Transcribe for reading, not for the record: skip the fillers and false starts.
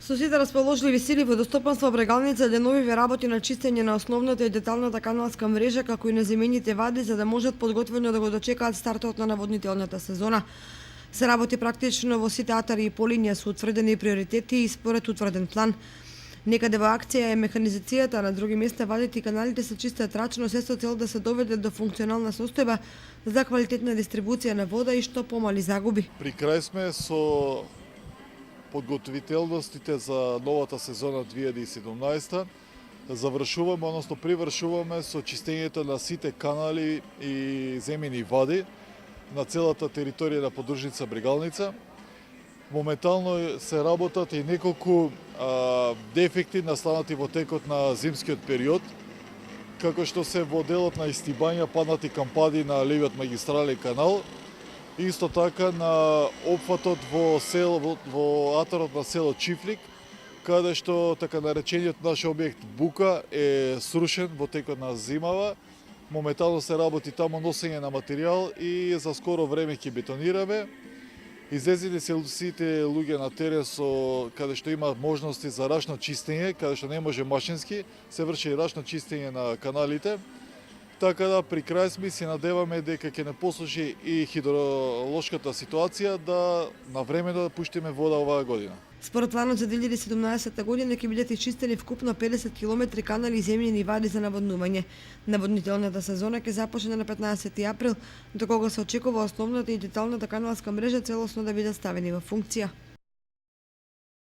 Со сите расположливи сили водостопанство Брегалница деновиве работи на чистење на основната и деталната каналска мрежа, како и на земените вади, за да можат подготвено да го дочекаат стартот на наводнителната сезона. Се работи практично во сите атари и полиња со утврдени приоритети и според утврден план. Некаде во акција е механизацијата, на други места вадите и каналите се чистат рачно, се со цел да се доведе до функционална состојба за квалитетна дистрибуција на вода и што помали загуби. При крај сме со подготвителностите за новата сезона 2017. Завршуваме, односно привршуваме со чистењето на сите канали и земени вади на целата територија на подружница Брегалница. Моментално се работат и неколку дефекти настанати во текот на зимскиот период, како што се во делот на истибања паднати кампади на левиот магистрален канал, исто така на опфатот во атарот на село Чифлик, каде што така наречениот наш објект Бука е срушен во текот на зимава. Моментално се работи тамо носење на материјал и за скоро време ќе бетонираме. Излезени се сите луѓе на терен каде што има можности за рачно чистење, каде што не може машински, се врши и рачно чистење на каналите. Така да при крај сме се надеваме дека ќе не послужи и хидроложката ситуација да навремено да пуштиме вода оваа година. Според планот за 2017 година ќе бидат изчистени вкупно 50 км канали и земјени вади за наводнување. Наводнителната сезона ќе започне на 15 април, до кога се очекува основната и деталната каналска мрежа целосно да бидат ставени во функција.